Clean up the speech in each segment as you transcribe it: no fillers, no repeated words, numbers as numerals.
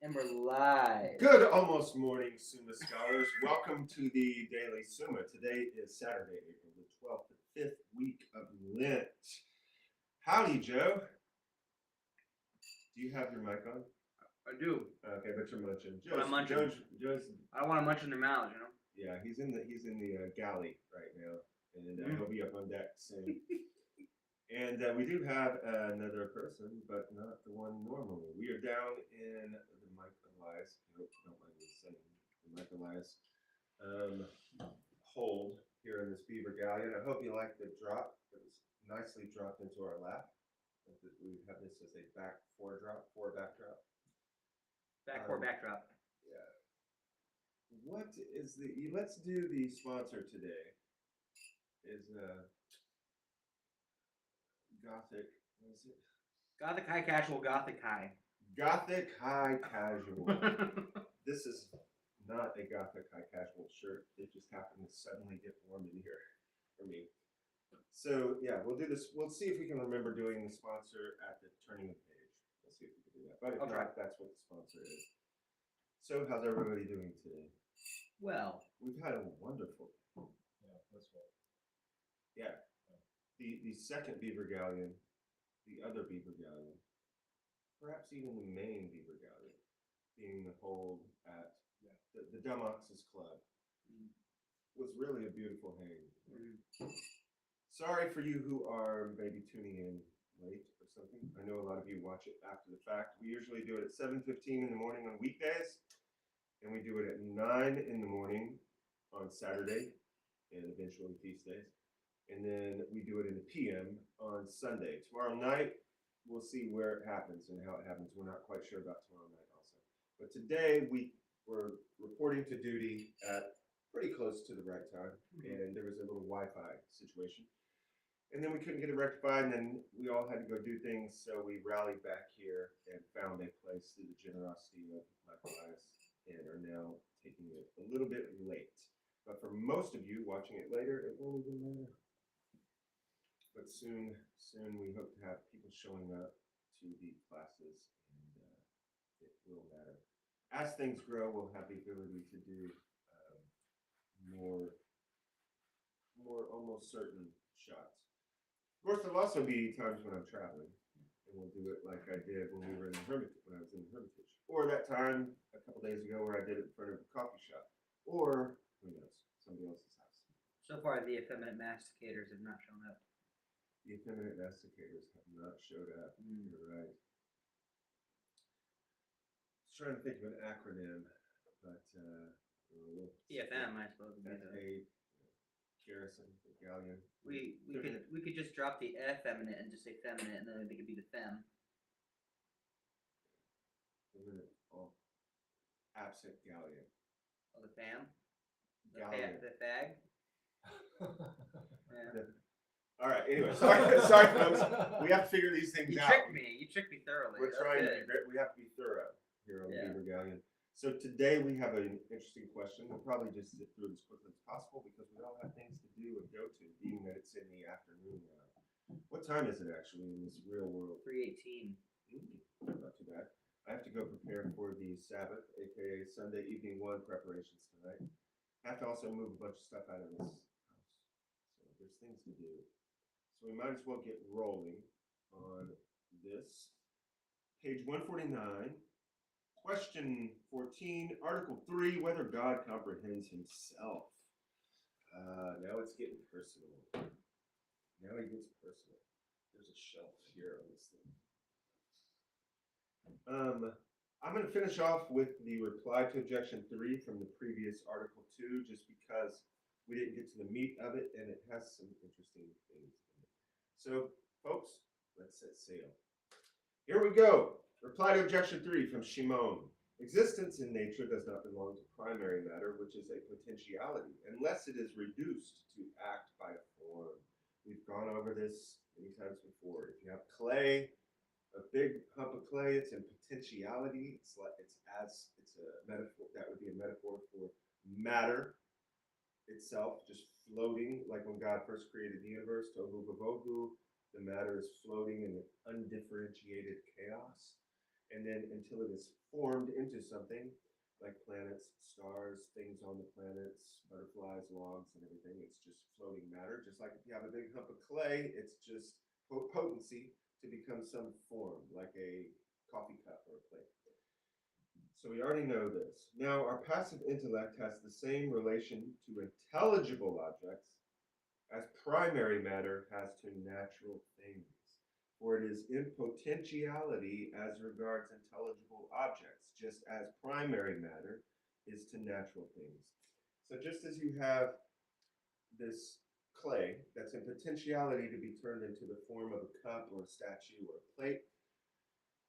And we're live. Good almost morning, Summa scholars. Welcome to the Daily Summa. Today is Saturday, April the 12th, the fifth week of Lent. Howdy, Joe. Do you have your mic on? I do. Okay, but you're munching. But I'm munching. Joe's. I want to munch in their mouths, you know. Yeah, he's in the galley right now, and he'll be up on deck soon. And we do have another person, but not the one normally. We are down in the Mike Elias. I hope you don't mind me saying the Mike Elias hold here in this beaver galleon. I hope you like the drop. It was nicely dropped into our lap. We have this as a back four backdrop. Back four backdrop. Yeah. What is the? Let's do the sponsor today. Is Gothic. What is it? Gothic High Casual, Gothic High. Gothic High Casual. This is not a Gothic High Casual shirt. It just happened to suddenly get warm in here for me. So yeah, we'll do this. We'll see if we can remember doing the sponsor at the turning of the page. We'll see if we can do that. But if not, that's what the sponsor is. So how's everybody doing today? Well, we've had a wonderful. Yeah, that's right. Yeah. The second beaver galleon, the other beaver galleon, perhaps even the main beaver galleon, being the hold at the Dumb Oxes Club, was really a beautiful hang. Sorry for you who are maybe tuning in late or something. I know a lot of you watch it after the fact. We usually do it at 7:15 in the morning on weekdays, and we do it at 9 in the morning on Saturday and eventually feast days. And then we do it in the PM on Sunday. Tomorrow night, we'll see where it happens and how it happens. We're not quite sure about tomorrow night also. But today we were reporting to duty at pretty close to the right time. And there was a little Wi-Fi situation. And then we couldn't get it rectified, and then we all had to go do things. So we rallied back here and found a place through the generosity of Michael Elias and are now taking it a little bit late. But for most of you watching it later, it won't even matter. But soon we hope to have people showing up to the classes, and it will matter. As things grow, we'll have the ability to do more almost certain shots. Of course, there'll also be times when I'm traveling, and we'll do it like I did when we were in the Hermitage, when I was in the Hermitage, or that time a couple days ago where I did it in front of a coffee shop, or who knows, somebody else's house. So far, the effeminate masticators have not shown up. The effeminate masticators have not showed up. You're right. I was trying to think of an acronym, but EFM, I suppose. That's a garrison, a galleon. We could just drop the effeminate and just say feminine, and then it could be the fem. Absent galleon. Oh, the fam. Galleon. The fag. Yeah. All right. Anyway, sorry, folks. We have to figure these things out. You tricked me thoroughly. We're trying to. We have to be thorough here on the Beaver Galleon. So today we have an interesting question. We'll probably just zip through it as quickly as possible because we all have things to do and go to, being that it's in the afternoon now. What time is it actually in this real world? 3:18. Not too bad. I have to go prepare for the Sabbath, aka Sunday evening one preparations tonight. I have to also move a bunch of stuff out of this house. So there's things to do. So we might as well get rolling on this. Page 149, question 14, article 3, whether God comprehends himself. Now it's getting personal. Now it gets personal. There's a shelf here on this thing. I'm going to finish off with the reply to objection 3 from the previous article 2, just because we didn't get to the meat of it, and it has some interesting things in it. So, folks, let's set sail. Here we go. Reply to objection 3 from Shimon. Existence in nature does not belong to primary matter, which is a potentiality, unless it is reduced to act by a form. We've gone over this many times before. If you have clay, a big hump of clay, it's in potentiality. It's a metaphor. That would be a metaphor for matter itself, just floating, like when God first created the universe, tohu vavohu, the matter is floating in an undifferentiated chaos. And then until it is formed into something like planets, stars, things on the planets, butterflies, logs, and everything, it's just floating matter. Just like if you have a big hump of clay, it's just potency to become some form, like a coffee cup or a plate. So we already know this. Now, our passive intellect has the same relation to intelligible objects as primary matter has to natural things, for it is in potentiality as regards intelligible objects, just as primary matter is to natural things. So just as you have this clay that's in potentiality to be turned into the form of a cup or a statue or a plate,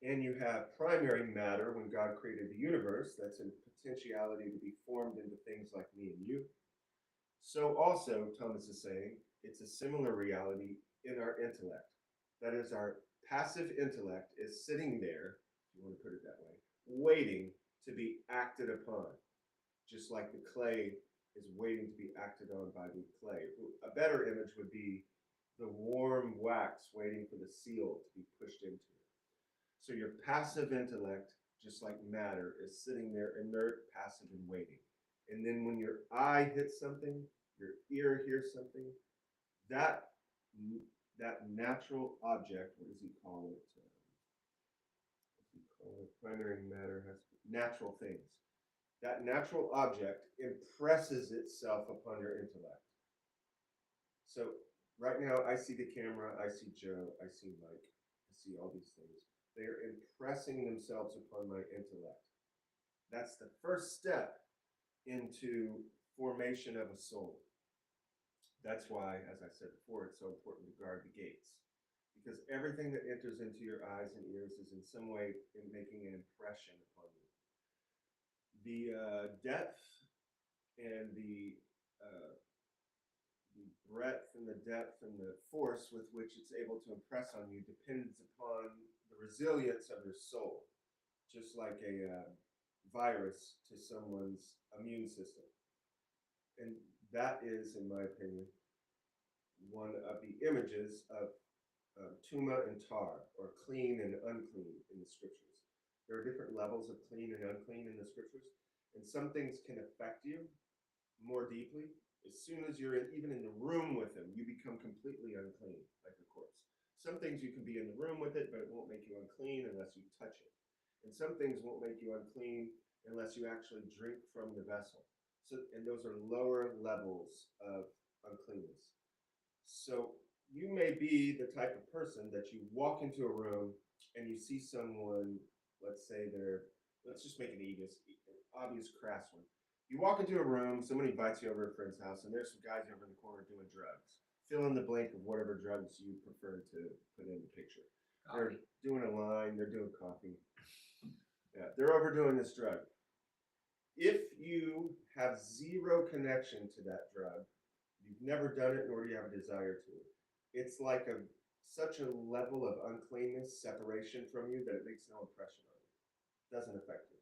and you have primary matter when God created the universe that's in potentiality to be formed into things like me and you, so also, Thomas is saying, it's a similar reality in our intellect. That is, our passive intellect is sitting there, if you want to put it that way, waiting to be acted upon, just like the clay is waiting to be acted on by the clay. A better image would be the warm wax waiting for the seal to be pushed into it. So your passive intellect, just like matter, is sitting there inert, passive, and waiting. And then when your eye hits something, your ear hears something, that natural object, what does he call it? What's he call it? Primary matter has natural things. That natural object impresses itself upon your intellect. So right now, I see the camera, I see Joe, I see Mike, I see all these things. They are impressing themselves upon my intellect. That's the first step into formation of a soul. That's why, as I said before, it's so important to guard the gates. Because everything that enters into your eyes and ears is in some way making an impression upon you. The depth and the breadth and the depth and the force with which it's able to impress on you depends upon the resilience of your soul, just like a virus to someone's immune system. And that is, in my opinion, one of the images of tuma and tar, or clean and unclean in the scriptures. There are different levels of clean and unclean in the scriptures, and some things can affect you more deeply. As soon as you're even in the room with them, you become completely unclean, like a corpse. Some things you can be in the room with it, but it won't make you unclean unless you touch it. And some things won't make you unclean unless you actually drink from the vessel. So, and those are lower levels of uncleanness. So you may be the type of person that you walk into a room and you see someone, let's say let's just make an obvious crass one. You walk into a room, someone invites you over to a friend's house, and there's some guys over in the corner doing drugs. Fill in the blank of whatever drugs you prefer to put in the picture. Coffee. They're doing a line, they're doing coffee. Yeah, they're overdoing this drug. If you have zero connection to that drug, you've never done it, nor do you have a desire to. It's like such a level of uncleanness, separation from you, that it makes no impression on you. It doesn't affect you.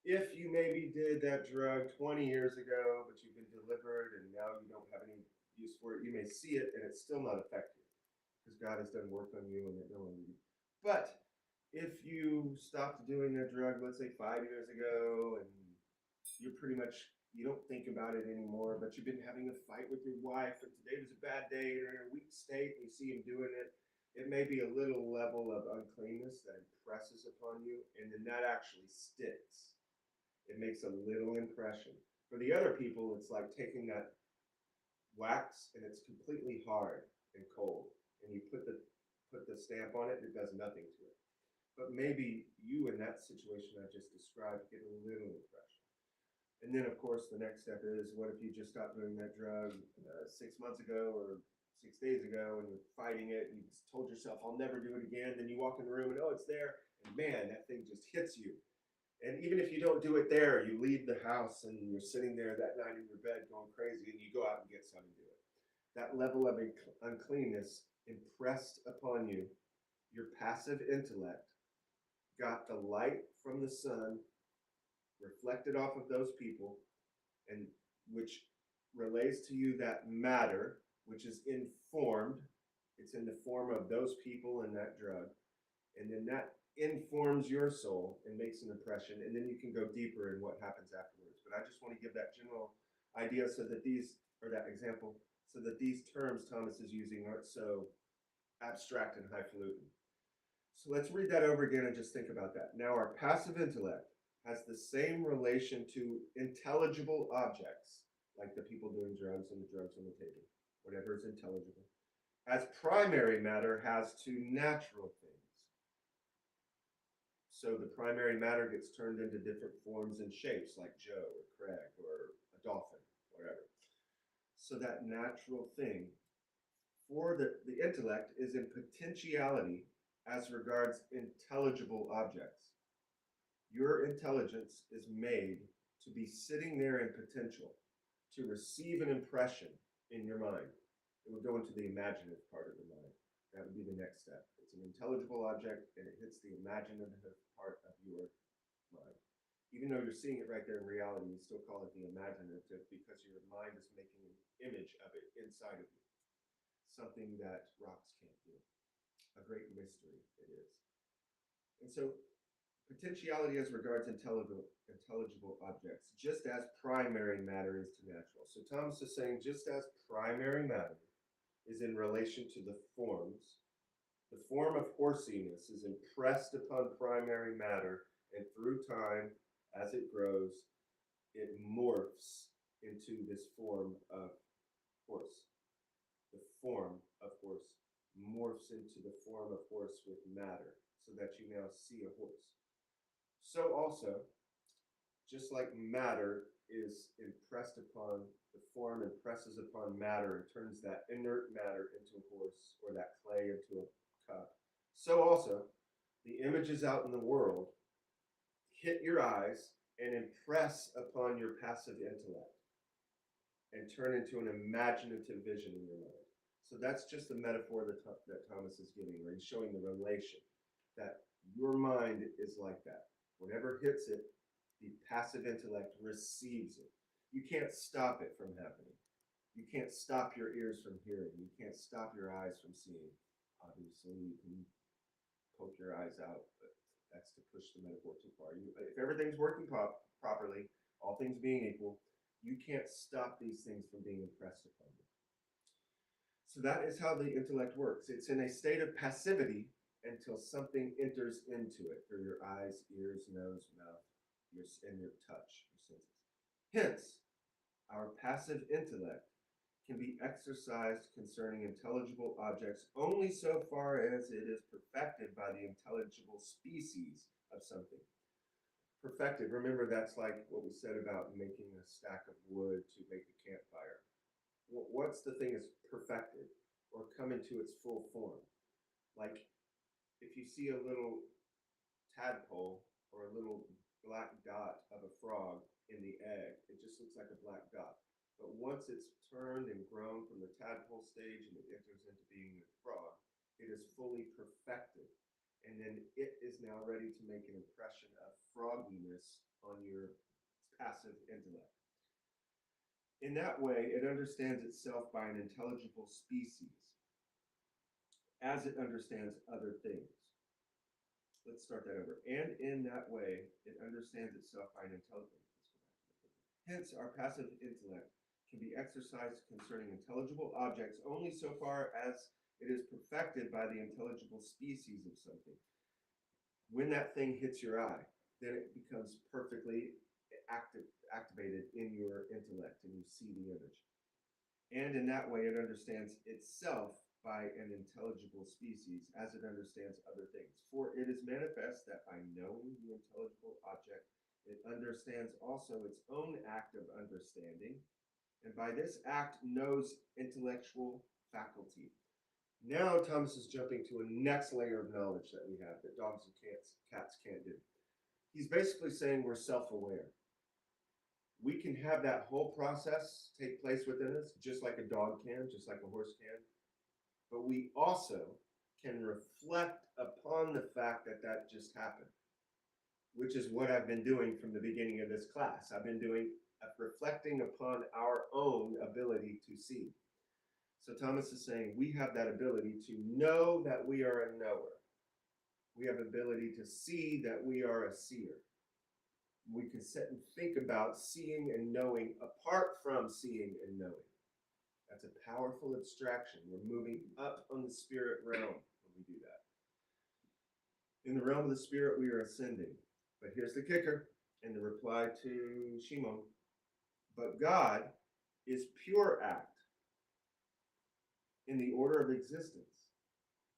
If you maybe did that drug 20 years ago, but you've been delivered and now you don't have any use for it, you may see it and it's still not affect you because God has done work on you and it no longer you. But if you stopped doing that drug, let's say 5 years ago, and you're pretty much, you don't think about it anymore, but you've been having a fight with your wife, and today was a bad day, and you're in a weak state, and you see him doing it, it may be a little level of uncleanness that impresses upon you, and then that actually sticks. It makes a little impression. For the other people, it's like taking that wax, and it's completely hard and cold, and you put the stamp on it, and it does nothing to it. But maybe you, in that situation I just described, get a little impression. And then, of course, the next step is, what if you just stopped doing that drug 6 months ago or 6 days ago, and you're fighting it, and you told yourself, I'll never do it again. Then you walk in the room, and oh, it's there. And man, that thing just hits you. And even if you don't do it there, you leave the house, and you're sitting there that night in your bed going crazy, and you go out and get some and do it. That level of uncleanness impressed upon you, your passive intellect got the light from the sun reflected off of those people, and which relays to you that matter, which is informed. It's in the form of those people and that drug. And then that informs your soul and makes an impression, and then you can go deeper in what happens afterwards. But I just want to give that general idea so that these, or that example, so that these terms Thomas is using aren't so abstract and highfalutin. So let's read that over again and just think about that. Now, our passive intellect has the same relation to intelligible objects, like the people doing drugs and the drugs on the table, whatever is intelligible, as primary matter has to natural things. So the primary matter gets turned into different forms and shapes, like Joe or Craig or a dolphin, whatever. So that natural thing for the intellect is in potentiality as regards intelligible objects. Your intelligence is made to be sitting there in potential, to receive an impression in your mind. It would go into the imaginative part of the mind. That would be the next step. It's an intelligible object and it hits the imaginative part of your mind. Even though you're seeing it right there in reality, you still call it the imaginative because your mind is making an image of it inside of you. Something that rocks can't do. A great mystery it is. And so potentiality as regards intelligible objects, just as primary matter is to natural. So Thomas is saying just as primary matter is in relation to the forms, the form of horsiness is impressed upon primary matter, and through time, as it grows, it morphs into this form of horse. The form of horse morphs into the form of horse with matter, so that you now see a horse. So also, just like matter is impressed upon the form, impresses upon matter and turns that inert matter into a horse or that clay into a cup, so also the images out in the world hit your eyes and impress upon your passive intellect and turn into an imaginative vision in your mind. So that's just the metaphor that Thomas is giving, where he's showing the relation that your mind is like that. Whatever hits it, the passive intellect receives it. You can't stop it from happening. You can't stop your ears from hearing. You can't stop your eyes from seeing. Obviously, you can poke your eyes out, but that's to push the metaphor too far. If everything's working properly, all things being equal, you can't stop these things from being impressed upon you. So that is how the intellect works. It's in a state of passivity until something enters into it through your eyes, ears, nose, mouth, and your touch, your senses. Hence, our passive intellect can be exercised concerning intelligible objects only so far as it is perfected by the intelligible species of something. Perfected, remember that's like what we said about making a stack of wood to make a campfire. Once the thing is perfected or come into its full form, like if you see a little tadpole or a little black dot of a frog in the egg, it just looks like a black dot. But once it's turned and grown from the tadpole stage and it enters into being a frog, it is fully perfected. And then it is now ready to make an impression of frogginess on your passive intellect. In that way, it understands itself by an intelligible species, as it understands other things. Let's start that over. And in that way, it understands itself by an intelligible. Hence, our passive intellect can be exercised concerning intelligible objects only so far as it is perfected by the intelligible species of something. When that thing hits your eye, then it becomes perfectly activated in your intellect and you see the image. And in that way, it understands itself by an intelligible species as it understands other things. For it is manifest that by knowing the intelligible object, it understands also its own act of understanding, and by this act knows intellectual faculty. Now Thomas is jumping to a next layer of knowledge that we have that dogs and cats can't do. He's basically saying we're self-aware. We can have that whole process take place within us, just like a dog can, just like a horse can. But we also can reflect upon the fact that that just happened, which is what I've been doing from the beginning of this class. I've been doing reflecting upon our own ability to see. So Thomas is saying we have that ability to know that we are a knower. We have ability to see that we are a seer. We can sit and think about seeing and knowing apart from seeing and knowing. That's a powerful abstraction. We're moving up on the spirit realm when we do that. In the realm of the spirit, we are ascending. But here's the kicker in the reply to Shimon. But God is pure act in the order of existence,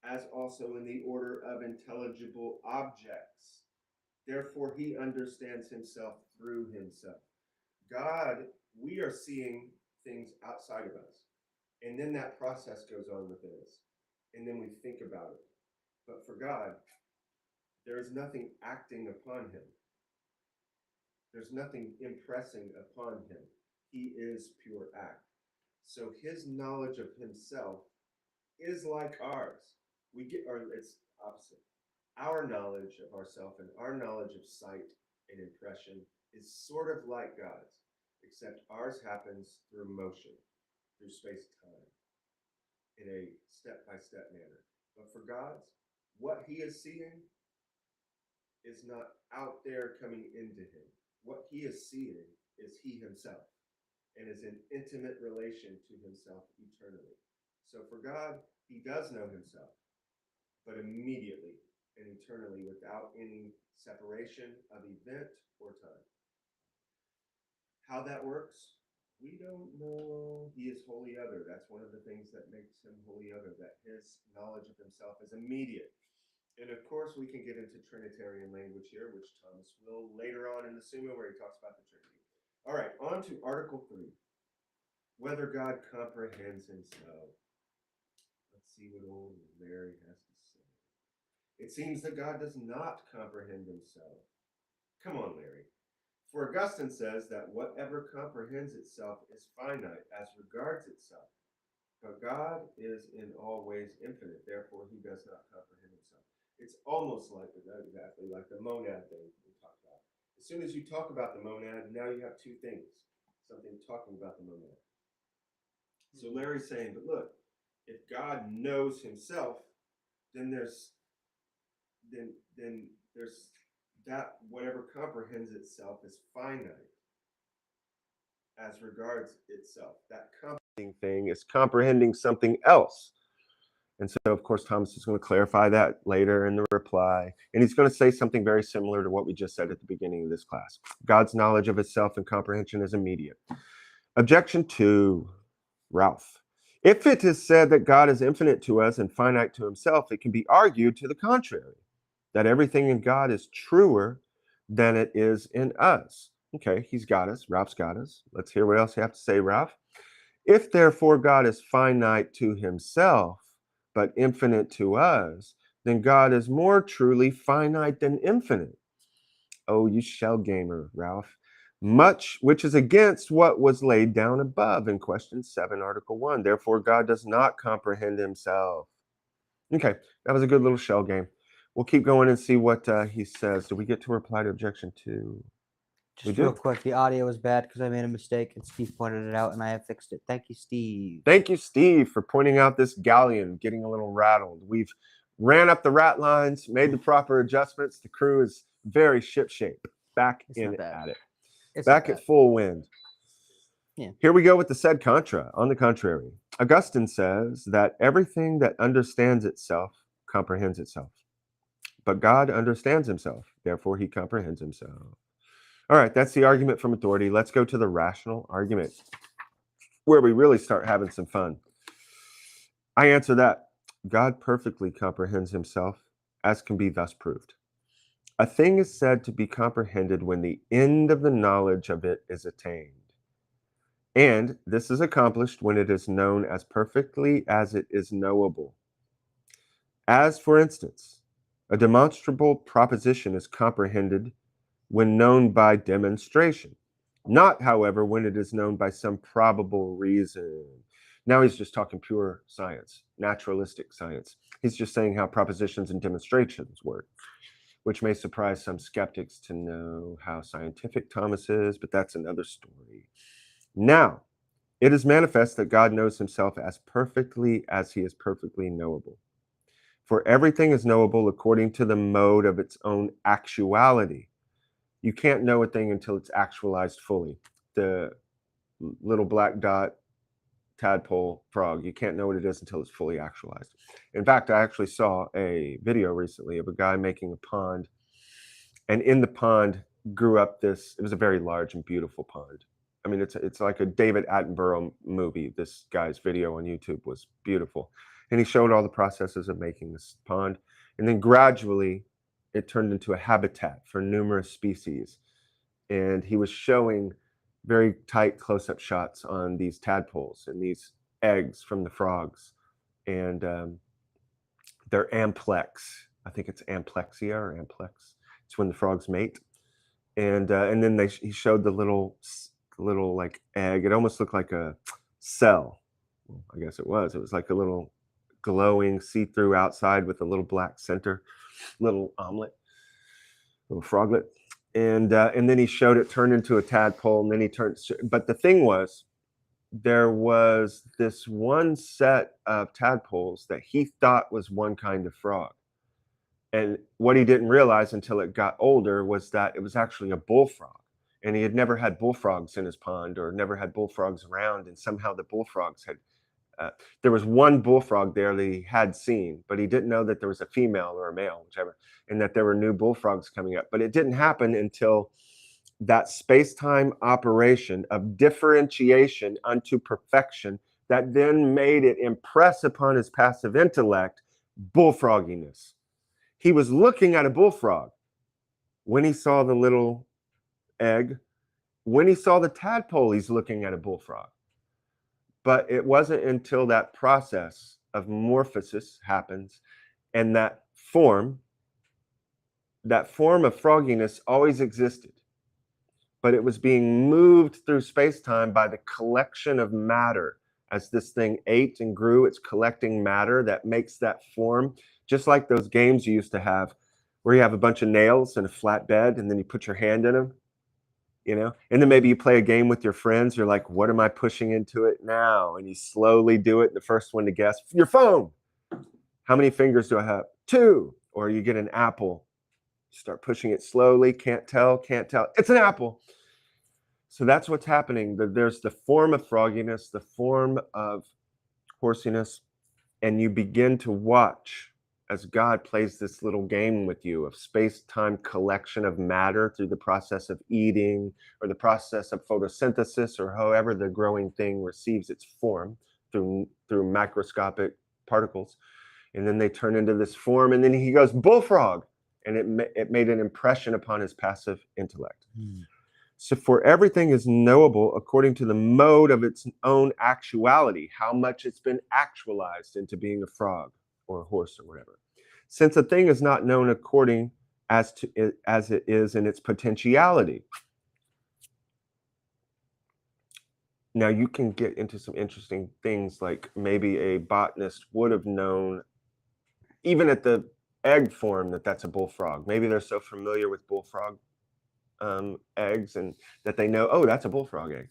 as also in the order of intelligible objects. Therefore, he understands himself through himself. God, we are seeing things outside of us. And then that process goes on within us. And then we think about it. But for God, there is nothing acting upon him. There's nothing impressing upon him. He is pure act. So his knowledge of himself is like ours. It's opposite. Our knowledge of ourself and our knowledge of sight and impression is sort of like God's, except ours happens through motion, through space-time, in a step-by-step manner. But for God's, what he is seeing is not out there coming into him. What he is seeing is he himself, and is in intimate relation to himself eternally. So for God, he does know himself, but immediately and eternally without any separation of event or time. How that works, we don't know. He is wholly other. That's one of the things that makes him wholly other, that his knowledge of himself is immediate. And of course, we can get into Trinitarian language here, which Thomas will later on in the Summa, where he talks about the Trinity. All right, on to Article 3. Whether God comprehends himself. Let's see what old Larry has to say. It seems that God does not comprehend himself. Come on, Larry. For Augustine says that whatever comprehends itself is finite as regards itself. But God is in all ways infinite, therefore he does not comprehend himself. It's almost like, not exactly like the monad thing we talked about. As soon as you talk about the monad, now you have two things. Something talking about the monad. So Larry's saying, but look, if God knows himself, then there's that whatever comprehends itself is finite as regards itself. That comprehending thing is comprehending something else. And so, of course, Thomas is going to clarify that later in the reply. And he's going to say something very similar to what we just said at the beginning of this class. God's knowledge of itself and comprehension is immediate. Objection 2, Ralph. If it is said that God is infinite to us and finite to himself, it can be argued to the contrary, that everything in God is truer than it is in us. Okay, he's got us. Ralph's got us. Let's hear what else you have to say, Ralph. If therefore God is finite to himself, but infinite to us, then God is more truly finite than infinite. Oh, you shell gamer, Ralph. Much which is against what was laid down above in question 7, article 1. Therefore, God does not comprehend himself. Okay, that was a good little shell game. We'll keep going and see what he says. Did we get to reply to objection 2? Just real quick, the audio was bad because I made a mistake and Steve pointed it out and I have fixed it. Thank you, Steve. Thank you, Steve, for pointing out this galleon getting a little rattled. We've ran up the rat lines, made the proper adjustments. The crew is very shipshape. Back in at it. Back at full wind. Yeah. Here we go with the said contra. On the contrary, Augustine says that everything that understands itself comprehends itself. But God understands himself. Therefore, he comprehends himself. All right, that's the argument from authority. Let's go to the rational argument, where we really start having some fun. I answer that God perfectly comprehends himself, as can be thus proved. A thing is said to be comprehended when the end of the knowledge of it is attained. And this is accomplished when it is known as perfectly as it is knowable. As, for instance, a demonstrable proposition is comprehended when known by demonstration, not, however, when it is known by some probable reason. Now he's just talking pure science, naturalistic science. He's just saying how propositions and demonstrations work, which may surprise some skeptics to know how scientific Thomas is, but that's another story. Now, it is manifest that God knows himself as perfectly as he is perfectly knowable. For everything is knowable according to the mode of its own actuality. You can't know a thing until it's actualized fully. The little black dot tadpole frog, you can't know what it is until it's fully actualized. In fact, I actually saw a video recently of a guy making a pond, and in the pond grew up this, it was a very large and beautiful pond. I mean, it's like a David Attenborough movie. This guy's video on YouTube was beautiful. And he showed all the processes of making this pond. And then gradually it turned into a habitat for numerous species. And he was showing very tight close-up shots on these tadpoles and these eggs from the frogs. And they're amplex. I think it's amplexia or amplex. It's when the frogs mate. And then he showed the little like egg. It almost looked like a cell. Well, I guess it was. It was like a little glowing see-through outside with a little black center, little omelet, little froglet. And then he showed it turned into a tadpole, and then he turned. But the thing was, there was this one set of tadpoles that he thought was one kind of frog. And what he didn't realize until it got older was that it was actually a bullfrog. And he had never had bullfrogs in his pond or never had bullfrogs around. And somehow the bullfrogs had, there was one bullfrog there that he had seen, but he didn't know that there was a female or a male, whichever, and that there were new bullfrogs coming up. But it didn't happen until that space-time operation of differentiation unto perfection that then made it impress upon his passive intellect bullfrogginess. He was looking at a bullfrog when he saw the little egg. When he saw the tadpole, he's looking at a bullfrog. But it wasn't until that process of morphosis happens and that form of frogginess always existed. But it was being moved through space-time by the collection of matter. As this thing ate and grew, it's collecting matter that makes that form. Just like those games you used to have where you have a bunch of nails and a flat bed and then you put your hand in them, you know? And then maybe you play a game with your friends. You're like, what am I pushing into it now? And you slowly do it. The first one to guess, your phone. How many fingers do I have? 2. Or you get an apple. Start pushing it slowly. Can't tell. It's an apple. So that's what's happening. There's the form of frogginess, the form of horsiness, and you begin to watch as God plays this little game with you of space-time collection of matter through the process of eating or the process of photosynthesis or however the growing thing receives its form through microscopic particles. And then they turn into this form, and then he goes, bullfrog. And it made an impression upon his passive intellect. So for everything is knowable according to the mode of its own actuality, how much it's been actualized into being a frog or a horse or whatever. Since a thing is not known according as it is in its potentiality. Now you can get into some interesting things, like maybe a botanist would have known, even at the egg form, that's a bullfrog. Maybe they're so familiar with bullfrog eggs and that they know, oh, that's a bullfrog egg.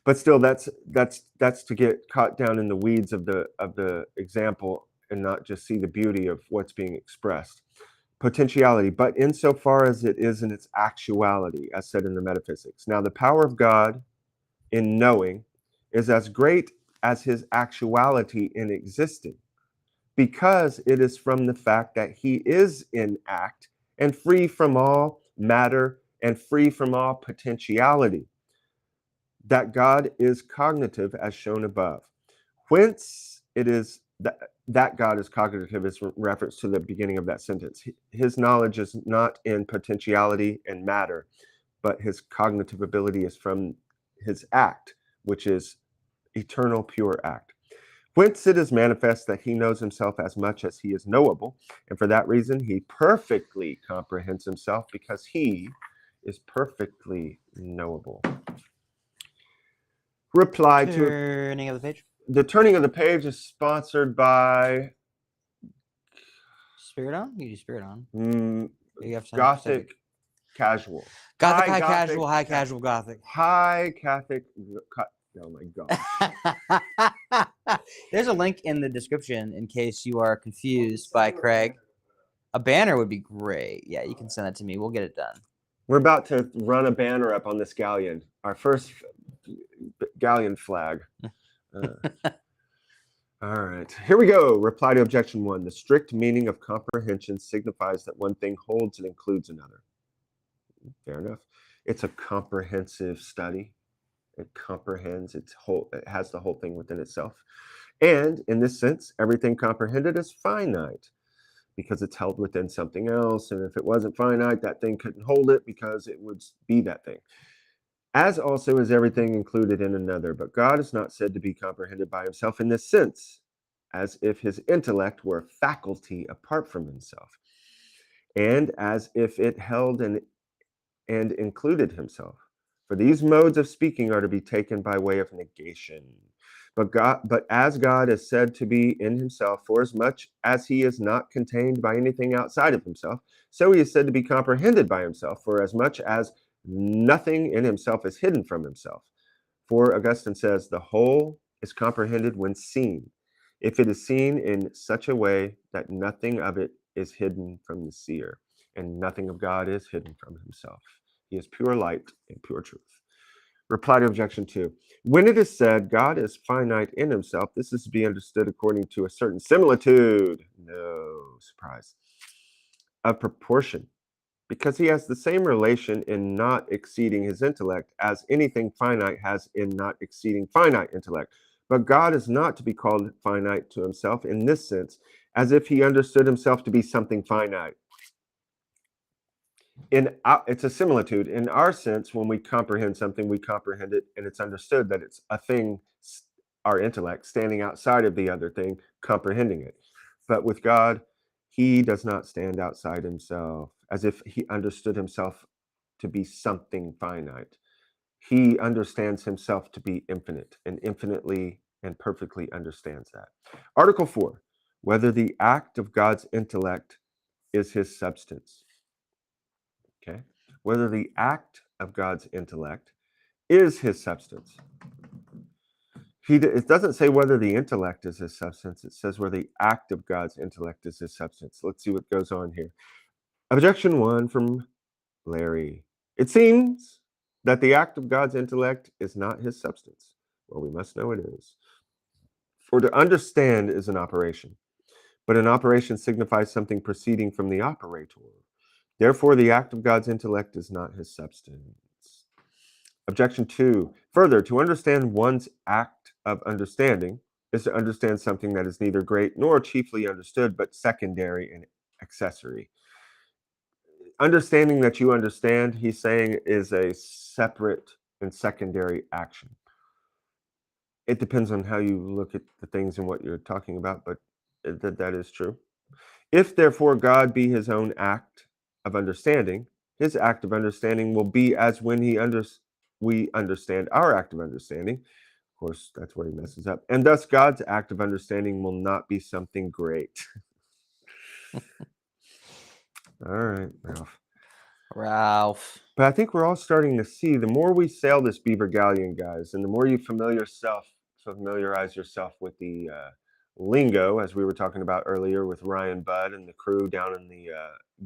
But still, that's to get caught down in the weeds of the example and not just see the beauty of what's being expressed. Potentiality, but insofar as it is in its actuality, as said in the metaphysics. Now, the power of God in knowing is as great as his actuality in existing, because it is from the fact that he is in act and free from all matter and free from all potentiality, that God is cognitive as shown above. Whence it is that God is cognitive is reference to the beginning of that sentence. His knowledge is not in potentiality and matter, but his cognitive ability is from his act, which is eternal pure act. Whence it is manifest that he knows himself as much as he is knowable, and for that reason he perfectly comprehends himself, because he is perfectly knowable. Reply to Turning of the page. the turning of the page is sponsored by Spirit on? You do Spirit on. You have something Gothic specific. Casual. Gothic, High high Gothic, casual, high casual Gothic. High Catholic. Oh my gosh. There's a link in the description in case you are confused by Craig. A banner would be great. Yeah, you can send that to me. We'll get it done. We're about to run a banner up on this galleon, our first galleon flag. All right, here we go. Reply to objection 1. The strict meaning of comprehension signifies that one thing holds and includes another. Fair enough. It's a comprehensive study. It comprehends its whole, it has the whole thing within itself. And in this sense, everything comprehended is finite because it's held within something else. And if it wasn't finite, that thing couldn't hold it because it would be that thing. As also is everything included in another. But God is not said to be comprehended by himself in this sense, as if his intellect were a faculty apart from himself, and as if it held and included himself. For these modes of speaking are to be taken by way of negation. But as God is said to be in himself, for as much as he is not contained by anything outside of himself, so he is said to be comprehended by himself, for as much as nothing in himself is hidden from himself. For Augustine says, the whole is comprehended when seen, if it is seen in such a way that nothing of it is hidden from the seer, and nothing of God is hidden from himself. He is pure light and pure truth. Reply to objection 2. When it is said God is finite in himself, this is to be understood according to a certain similitude, no surprise, of proportion, because he has the same relation in not exceeding his intellect as anything finite has in not exceeding finite intellect. But God is not to be called finite to himself in this sense, as if he understood himself to be something finite. It's a similitude. In our sense, when we comprehend something, we comprehend it, and it's understood that it's a thing, our intellect, standing outside of the other thing, comprehending it. But with God, he does not stand outside himself, as if he understood himself to be something finite. He understands himself to be infinite, and infinitely and perfectly understands that. Article 4, whether the act of God's intellect is his substance. Okay, whether the act of God's intellect is his substance. It doesn't say whether the intellect is his substance. It says whether the act of God's intellect is his substance. Let's see what goes on here. Objection 1 from Larry. It seems that the act of God's intellect is not his substance. Well, we must know it is. For to understand is an operation, but an operation signifies something proceeding from the operator. Therefore, the act of God's intellect is not his substance. Objection 2. Further, to understand one's act of understanding is to understand something that is neither great nor chiefly understood, but secondary and accessory. Understanding that you understand, he's saying, is a separate and secondary action. It depends on how you look at the things and what you're talking about, but that is true. If, therefore, God be his own act of understanding, his act of understanding will be as when we understand our act of understanding. Of course, that's where he messes up. And thus, God's act of understanding will not be something great. All right, Ralph. But I think we're all starting to see, the more we sail this beaver galleon, guys, and the more you familiarize yourself with the lingo, as we were talking about earlier with Ryan Budd and the crew down in the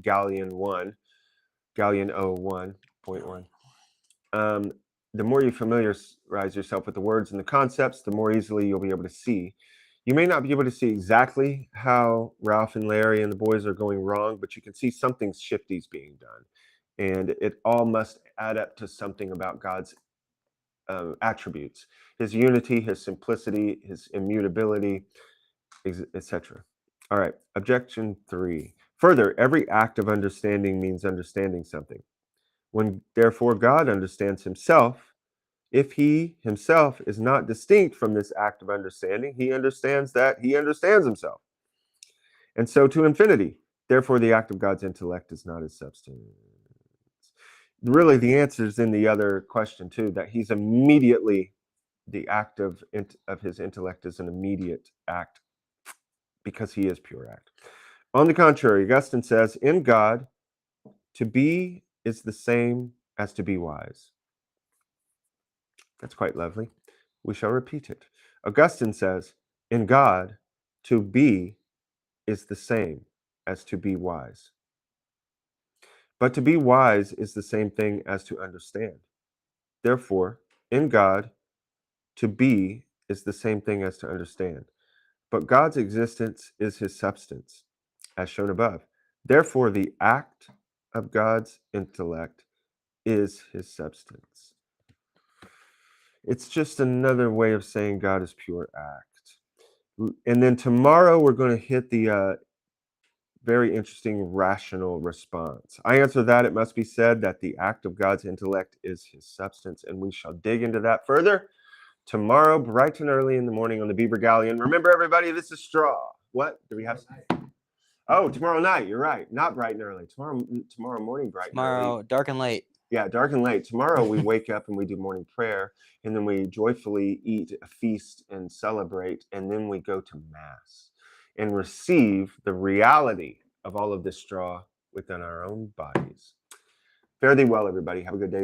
Galleon 01.1. The more you familiarize yourself with the words and the concepts, the more easily you'll be able to see. You may not be able to see exactly how Ralph and Larry and the boys are going wrong, but you can see something shifty's being done. And it all must add up to something about God's attributes, his unity, his simplicity, his immutability, etc. All right, objection 3. Further, every act of understanding means understanding something. When, therefore, God understands himself, if he himself is not distinct from this act of understanding, he understands that he understands himself. And so to infinity. Therefore, the act of God's intellect is not his substance. Really, the answer is in the other question, too, that he's immediately, the act of his intellect is an immediate act because he is pure act. On the contrary, Augustine says, in God, to be is the same as to be wise. That's quite lovely. We shall repeat it. Augustine says, In God, to be is the same as to be wise. But to be wise is the same thing as to understand. Therefore, in God, to be is the same thing as to understand. But God's existence is his substance, as shown above. Therefore, the act of God's intellect is his substance. It's just another way of saying God is pure act. And then tomorrow we're going to hit the very interesting rational response. I answer that it must be said that the act of God's intellect is his substance, and we shall dig into that further tomorrow, bright and early in the morning on the Beaver Galleon. Remember, everybody, this is straw. What do we have? Oh, tomorrow night. You're right. Not bright and early. Tomorrow morning, bright and Tomorrow, early. dark and late. Yeah, dark and late. Tomorrow we wake up and we do morning prayer, and then we joyfully eat a feast and celebrate, and then we go to Mass and receive the reality of all of this straw within our own bodies. Fare thee well, everybody. Have a good day.